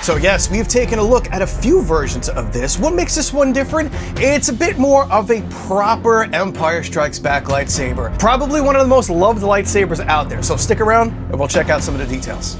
So yes, we've taken a look at a few versions of this. What makes this one different? It's a bit more of a proper Empire Strikes Back lightsaber. Probably one of the most loved lightsabers out there. So stick around and we'll check out some of the details.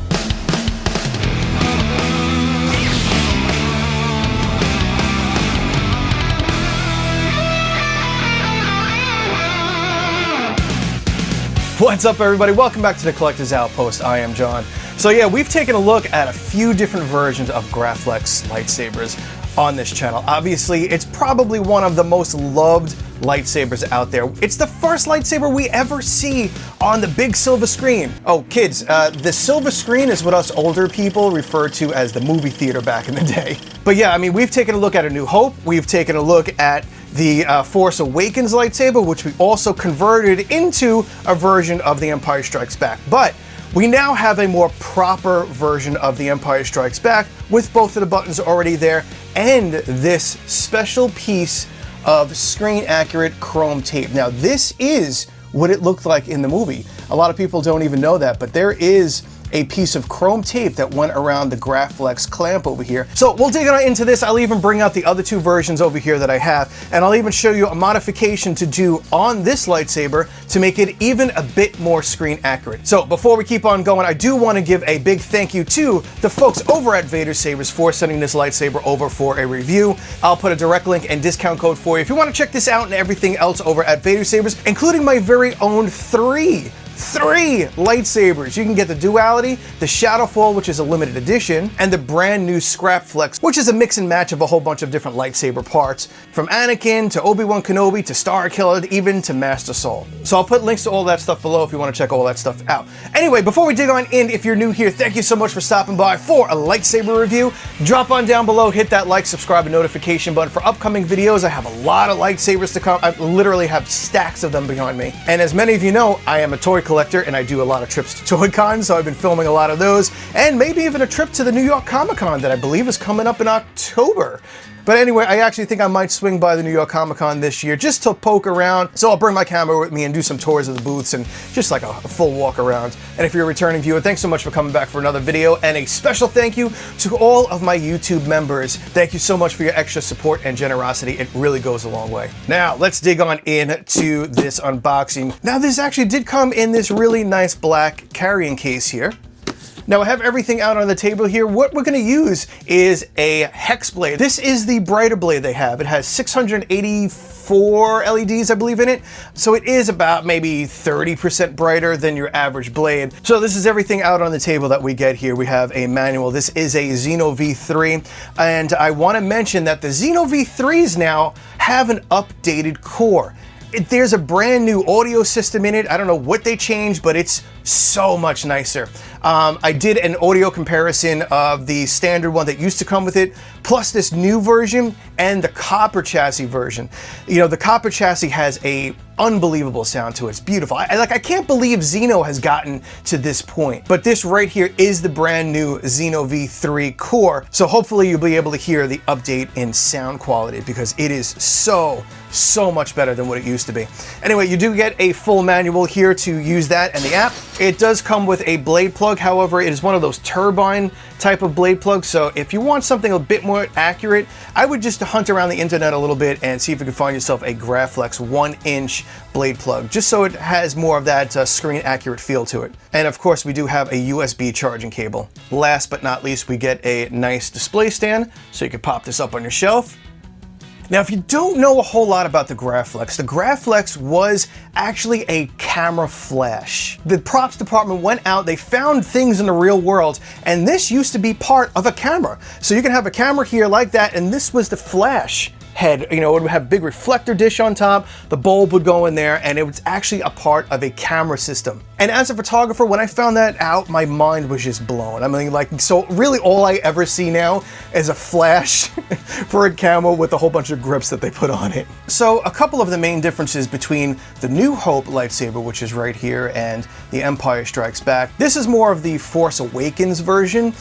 What's up, everybody? Welcome back to the Collector's Outpost. I am John. So yeah, we've taken a look at a few different versions of Graflex lightsabers on this channel. Obviously, it's probably one of the most loved lightsabers out there. It's the first lightsaber we ever see on the big silver screen. Oh, kids, the silver screen is what us older people refer to as the movie theater back in the day. But yeah, I mean, we've taken a look at A New Hope. We've taken a look at the Force Awakens lightsaber, which we also converted into a version of The Empire Strikes Back. But we now have a more proper version of The Empire Strikes Back with both of the buttons already there and this special piece of screen-accurate chrome tape. Now, this is what it looked like in the movie. A lot of people don't even know that, but there is a piece of chrome tape that went around the Graflex clamp over here. So we'll dig into this. I'll even bring out the other two versions over here that I have, and I'll even show you a modification to do on this lightsaber to make it even a bit more screen accurate. So before we keep on going, I do want to give a big thank you to the folks over at Vader Sabers for sending this lightsaber over for a review. I'll put a direct link and discount code for you if you want to check this out and everything else over at Vader Sabers, including my very own three lightsabers. You can get the Duality, the Shadowfall, which is a limited edition, and the brand new Scrap Flex, which is a mix and match of a whole bunch of different lightsaber parts, from Anakin to Obi-Wan Kenobi to Starkiller, even to Master Soul. So I'll put links to all that stuff below if you want to check all that stuff out. Anyway, before we dig on in, if you're new here, thank you so much for stopping by for a lightsaber review. Drop on down below, hit that like, subscribe, and notification button for upcoming videos. I have a lot of lightsabers to come. I literally have stacks of them behind me. And as many of you know, I am a toy collector and I do a lot of trips to Toy Con, so I've been filming a lot of those, and maybe even a trip to the New York Comic Con that I believe is coming up in October. But anyway, I actually think I might swing by the New York Comic Con this year just to poke around. So I'll bring my camera with me and do some tours of the booths and just like a full walk around. And if you're a returning viewer, thanks so much for coming back for another video. And a special thank you to all of my YouTube members. Thank you so much for your extra support and generosity. It really goes a long way. Now, let's dig on into this unboxing. Now, this actually did come in this really nice black carrying case here. Now I have everything out on the table here. What we're going to use is a hex blade. This is the brighter blade they have. It has 684 LEDs, I believe, in it. So it is about maybe 30% brighter than your average blade. So this is everything out on the table that we get here. We have a manual. This is a Xeno V3. And I want to mention that the Xeno V3s now have an updated core. There's a brand new audio system in it. I don't know what they changed, but it's so much nicer. I did an audio comparison of the standard one that used to come with it, plus this new version and the copper chassis version. You know, the copper chassis has a unbelievable sound to it. It's beautiful. I can't believe Xeno has gotten to this point. But this right here is the brand new Xeno V3 core. So hopefully you'll be able to hear the update in sound quality because it is so much better than what it used to be. Anyway, you do get a full manual here to use that and the app. It does come with a blade plug. However, it is one of those turbine type of blade plugs. So if you want something a bit more accurate, I would just hunt around the internet a little bit and see if you can find yourself a Graflex 1-inch blade plug, just so it has more of that screen accurate feel to it. And of course, we do have a USB charging cable. Last but not least, we get a nice display stand, so you can pop this up on your shelf. Now, if you don't know a whole lot about the Graflex was actually a camera flash. The props department went out, they found things in the real world, and this used to be part of a camera. So you can have a camera here like that, and this was the flash head. You know, it would have a big reflector dish on top, the bulb would go in there, and it was actually a part of a camera system. And as a photographer, when I found that out, my mind was just blown. I mean, like, so really all I ever see now is a flash for a camera with a whole bunch of grips that they put on it. So a couple of the main differences between the New Hope lightsaber, which is right here, and the Empire Strikes Back. This is more of the Force Awakens version.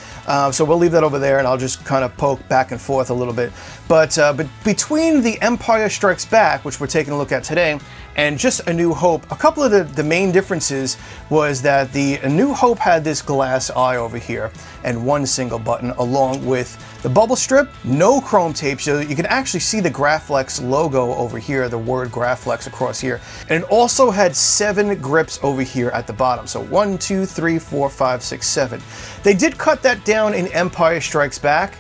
So we'll leave that over there and I'll just kind of poke back and forth a little bit. But between the Empire Strikes Back, which we're taking a look at today, and just A New Hope. A couple of the main differences was that the A New Hope had this glass eye over here and one single button, along with the bubble strip, no chrome tape, so you can actually see the Graflex logo over here, the word Graflex across here. And it also had 7 grips over here at the bottom. So 1, 2, 3, 4, 5, 6, 7. They did cut that down in Empire Strikes Back.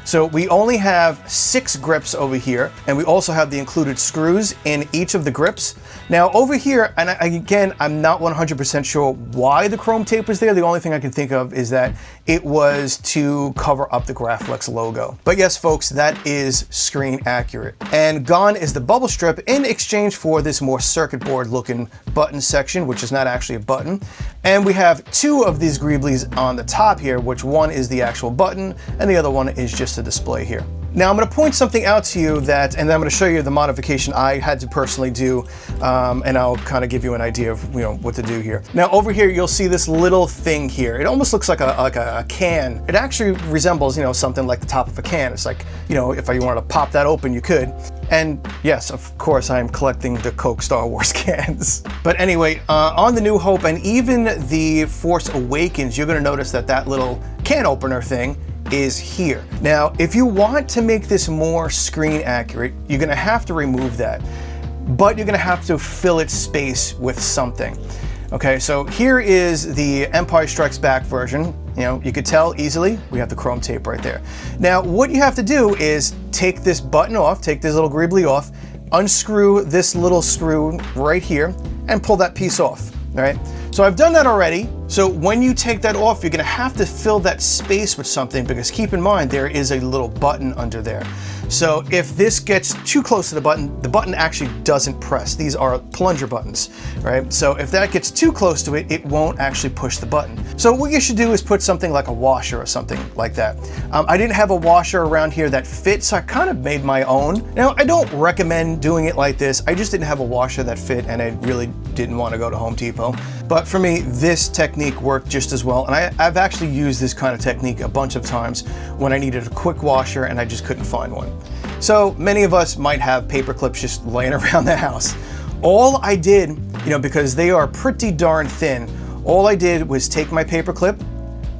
So we only have 6 grips over here, and we also have the included screws in each of the grips. Now over here, and again, I'm not 100% sure why the chrome tape was there. The only thing I can think of is that it was to cover up the Graflex logo. But yes, folks, that is screen accurate. And gone is the bubble strip in exchange for this more circuit board looking button section, which is not actually a button. And we have 2 of these greeblies on the top here, which one is the actual button and the other one is just a display here. Now I'm going to point something out to you that, and then I'm going to show you the modification I had to personally do, and I'll kind of give you an idea of what to do here. Now over here you'll see this little thing here. It almost looks like a can. It actually resembles something like the top of a can. It's like if you wanted to pop that open, you could. And yes, of course, I'm collecting the Coke Star Wars cans. But anyway, on the New Hope and even the Force Awakens, you're going to notice that that little can opener thing is here. Now, if you want to make this more screen accurate, you're going to have to remove that, but you're going to have to fill its space with something. Okay, so here is the Empire Strikes Back version. You could tell easily we have the chrome tape right there. Now, what you have to do is take this button off, take this little greebly off, unscrew this little screw right here, and pull that piece off. All right. So I've done that already. So when you take that off, you're going to have to fill that space with something, because keep in mind there is a little button under there. So if this gets too close to the button actually doesn't press. These are plunger buttons, right? So if that gets too close to it, it won't actually push the button. So what you should do is put something like a washer or something like that. I didn't have a washer around here that fit, so I kind of made my own. Now, I don't recommend doing it like this. I just didn't have a washer that fit, and I really didn't want to go to Home Depot. But for me, this technique worked just as well. And I've actually used this kind of technique a bunch of times when I needed a quick washer and I just couldn't find one. So many of us might have paper clips just laying around the house. All I did, because they are pretty darn thin, all I did was take my paper clip,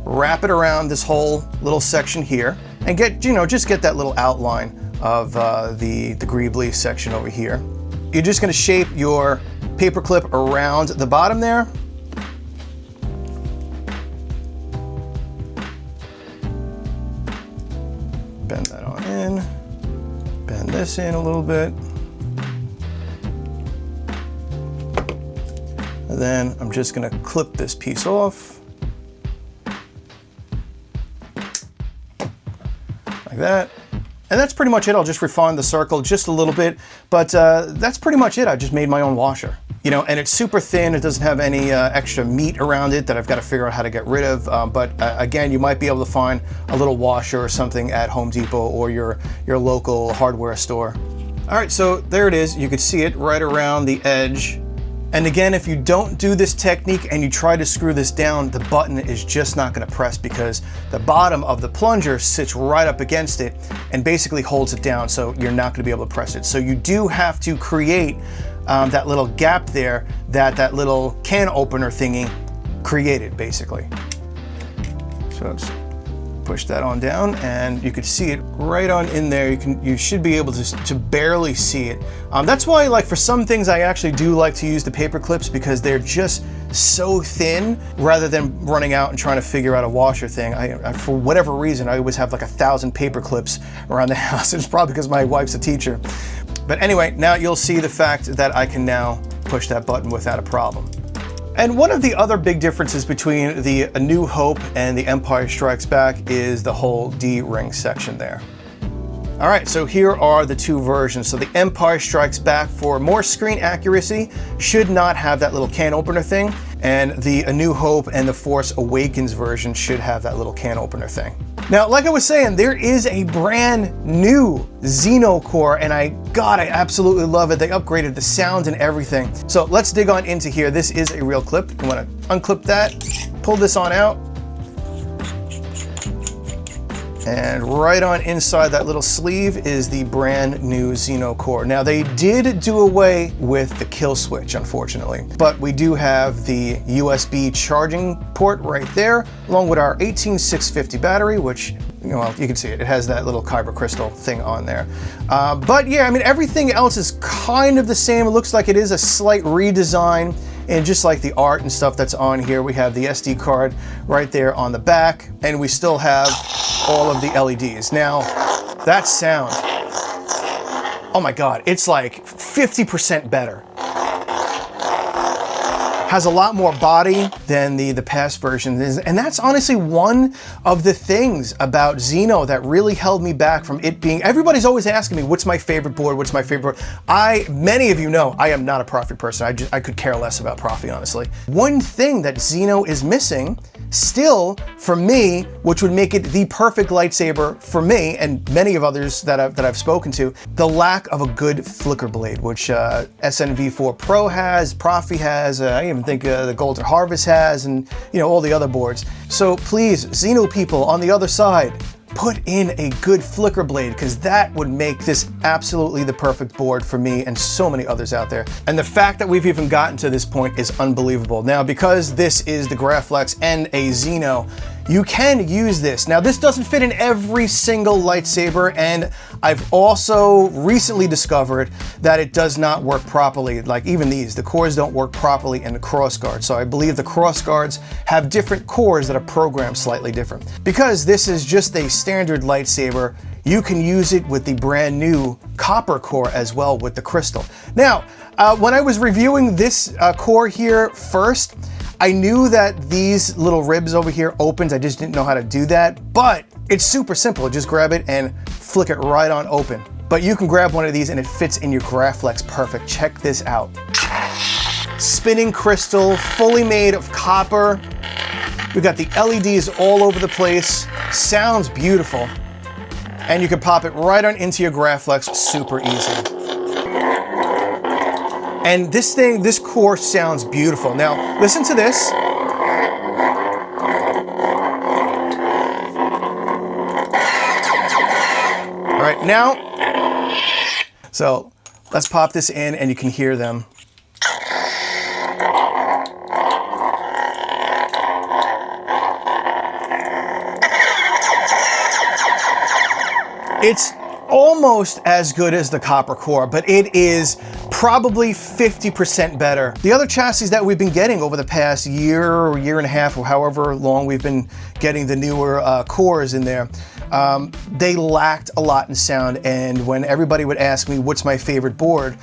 wrap it around this whole little section here, and just get that little outline of the greebly section over here. You're just going to shape your paper clip around the bottom there. Bend that on in. Bend this in a little bit. And then I'm just going to clip this piece off. Like that. And that's pretty much it. I'll just refine the circle just a little bit, but that's pretty much it. I just made my own washer. And it's super thin. It doesn't have any extra meat around it that I've got to figure out how to get rid of. But again, you might be able to find a little washer or something at Home Depot or your local hardware store. All right, so there it is. You can see it right around the edge. And again, if you don't do this technique and you try to screw this down, the button is just not going to press, because the bottom of the plunger sits right up against it and basically holds it down, so you're not going to be able to press it. So you do have to create that little gap there that little can opener thingy created, basically. So let's push that on down, and you can see it right on in there. You should be able to barely see it. That's why, like, for some things I actually do like to use the paper clips, because they're just so thin, rather than running out and trying to figure out a washer thing. I for whatever reason, I always have like 1,000 paper clips around the house. It's probably because my wife's a teacher. But anyway, now you'll see the fact that I can now push that button without a problem. And one of the other big differences between the A New Hope and the Empire Strikes Back is the whole D-ring section there. All right, so here are the 2 versions. So the Empire Strikes Back, for more screen accuracy, should not have that little can opener thing. And the A New Hope and the Force Awakens version should have that little can opener thing. Now, like I was saying, there is a brand new Xeno core, and I absolutely love it. They upgraded the sound and everything. So let's dig on into here. This is a real clip. You want to unclip that, pull this on out, And right on inside that little sleeve is the brand new Xeno core. Now they did do away with the kill switch, unfortunately, but we do have the USB charging port right there, along with our 18650 battery, which, well, you can see it. It has that little kyber crystal thing on there. But yeah, I mean, everything else is kind of the same. It looks like it is a slight redesign. And just like the art and stuff that's on here, we have the SD card right there on the back, and we still have all of the LEDs. Now, that sound, oh my God, it's like 50% better. Has a lot more body than the past versions, and that's honestly one of the things about Xeno that really held me back from it being. Everybody's always asking me, what's my favorite board, what's my favorite board? Many of you know I am not a Profi person. I could care less about Profi, honestly. One thing that Xeno is missing still for me, which would make it the perfect lightsaber for me and many of others that I've spoken to, the lack of a good flicker blade, which Xeno V3 Pro has, Profi has, I even think the Golden Harvest has, and you know, all the other boards. So please, Xeno people on the other side, put in a good flicker blade, because that would make this absolutely the perfect board for me and so many others out there. And the fact that we've even gotten to this point is unbelievable. Now, because this is the Graflex and a Xeno, you can use this. Now, this doesn't fit in every single lightsaber, and I've also recently discovered that it does not work properly. Like even these, the cores don't work properly in the crossguard. So I believe the crossguards have different cores that are programmed slightly different. Because this is just a standard lightsaber, you can use it with the brand new copper core as well with the crystal. Now, when I was reviewing this core here first, I knew that these little ribs over here opened. I just didn't know how to do that, but it's super simple. Just grab it and flick it right on open. But you can grab one of these and it fits in your Graflex perfect. Check this out. Spinning crystal, fully made of copper. We've got the LEDs all over the place. Sounds beautiful. And you can pop it right on into your Graflex, super easy. And this core sounds beautiful. Now, listen to this. All right, now, so let's pop this in and you can hear them. It's almost as good as the copper core, but it is probably 50% better. The other chassis that we've been getting over the past year or year and a half, or however long we've been getting the newer cores in there, they lacked a lot in sound. And when everybody would ask me what's my favorite board,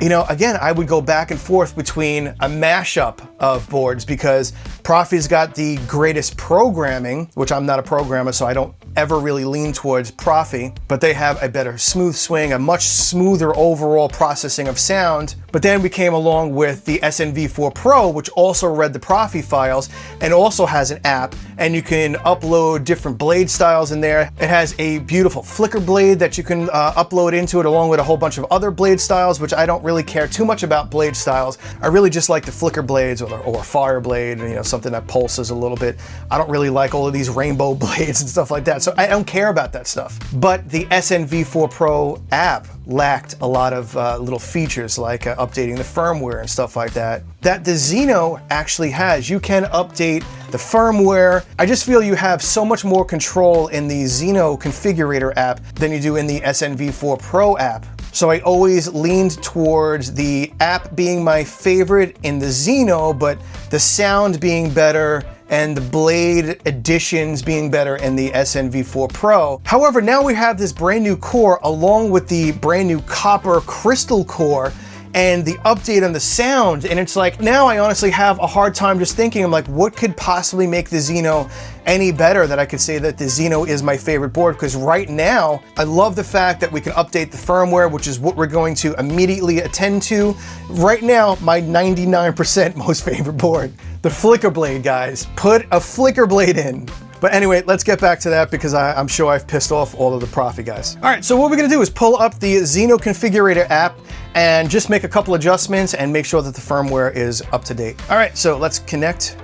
you know, again, I would go back and forth between a mashup of boards, because Profi's got the greatest programming, which I'm not a programmer, so I don't ever really lean towards Profi, but they have a better smooth swing, a much smoother overall processing of sound. But then we came along with the Xeno V3 Pro, which also read the Profi files and also has an app, and you can upload different blade styles in there. It has a beautiful flicker blade that you can upload into it, along with a whole bunch of other blade styles, which I don't really care too much about blade styles. I really just like the flicker blades or fire blade, you know, something that pulses a little bit. I don't really like all of these rainbow blades and stuff like that, so I don't care about that stuff. But the Xeno V3 Pro app lacked a lot of little features like updating the firmware and stuff like that the Xeno actually has. You can update the firmware. I just feel you have so much more control in the Xeno configurator app than you do in the Xeno V3 Pro app. So I always leaned towards the app being my favorite in the Xeno, but the sound being better and the blade additions being better in the Xeno V3 Pro. However, now we have this brand new core along with the brand new copper crystal core and the update on the sound, and it's like, now I honestly have a hard time just thinking, I'm like, what could possibly make the Xeno any better that I could say that the Xeno is my favorite board? Because right now, I love the fact that we can update the firmware, which is what we're going to immediately attend to. Right now, my 99% most favorite board, the flicker blade, guys. Put a flicker blade in. But anyway, let's get back to that, because I'm sure I've pissed off all of the Profi guys. All right, so what we're gonna do is pull up the Xeno configurator app and just make a couple adjustments and make sure that the firmware is up to date. All right, so let's connect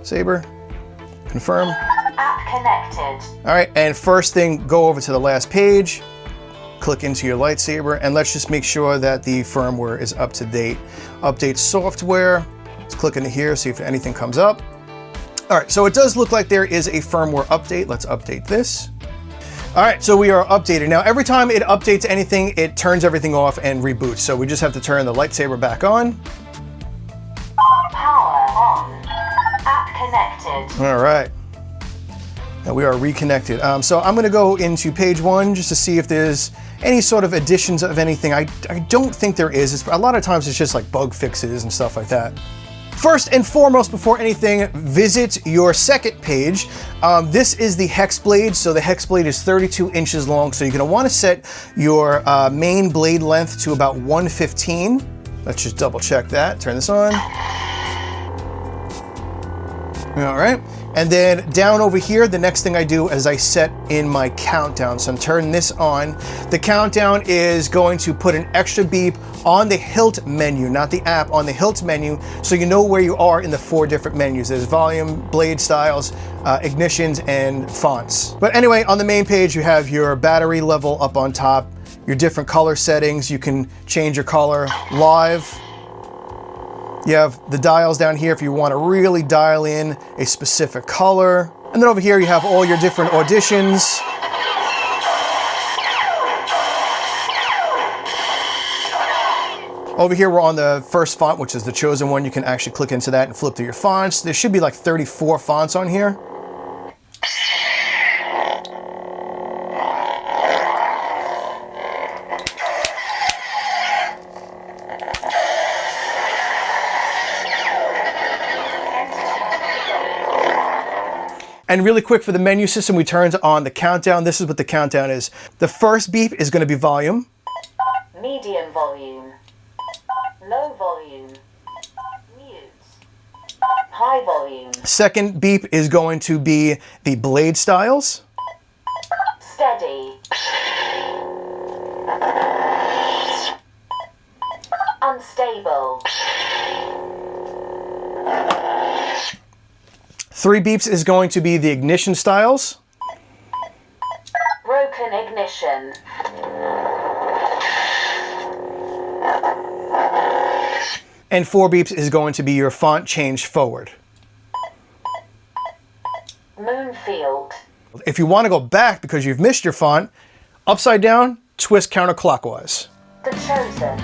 Saber, confirm. connected. All right, and first thing, go over to the last page, click into your lightsaber, and let's just make sure that the firmware is up to date. Update software. Let's click into here, see if anything comes up. All right, so it does look like there is a firmware update. Let's update this. All right, so we are updated. Now, every time it updates anything, it turns everything off and reboots. So we just have to turn the lightsaber back on. Power on. App connected. All right. Now we are reconnected. So I'm gonna go into page 1 just to see if there's any sort of additions of anything. I don't think there is. A lot of times it's just like bug fixes and stuff like that. First and foremost, before anything, visit your second page. This is the hex blade. So the hex blade is 32 inches long. So you're gonna wanna set your main blade length to about 115. Let's just double check that. Turn this on. All right. And then down over here, the next thing I do is I set in my countdown. So I'm turning this on. The countdown is going to put an extra beep on the hilt menu, not the app, on the hilt menu, so you know where you are in the 4 different menus. There's volume, blade styles, ignitions, and fonts. But anyway, on the main page, you have your battery level up on top, your different color settings. You can change your color live. You have the dials down here if you want to really dial in a specific color. And then over here you have all your different auditions. Over here we're on the first font, which is the chosen one. You can actually click into that and flip through your fonts. There should be like 34 fonts on here. And really quick for the menu system, we turned on the countdown. This is what the countdown is. The first beep is going to be volume. Medium volume. Low volume. Mute. High volume. Second beep is going to be the blade styles. Steady. Unstable. 3 beeps is going to be the ignition styles. Broken ignition. And 4 beeps is going to be your font change forward. Moonfield. If you want to go back because you've missed your font, upside down, twist counterclockwise. The Chosen.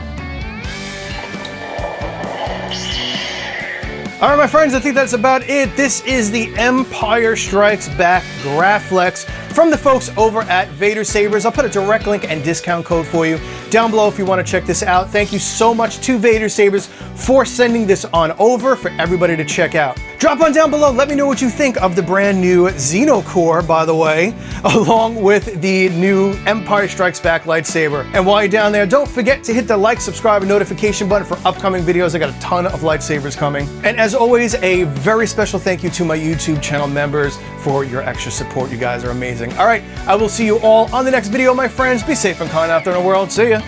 All right, my friends, I think that's about it. This is the Empire Strikes Back Graflex from the folks over at Vader Sabers. I'll put a direct link and discount code for you down below if you want to check this out. Thank you so much to Vader Sabers for sending this on over for everybody to check out. Drop on down below. Let me know what you think of the brand new Xeno Core, by the way, along with the new Empire Strikes Back lightsaber. And while you're down there, don't forget to hit the like, subscribe, and notification button for upcoming videos. I got a ton of lightsabers coming. And as always, a very special thank you to my YouTube channel members for your extra support. You guys are amazing. All right, I will see you all on the next video, my friends. Be safe and kind out there in the world. See ya.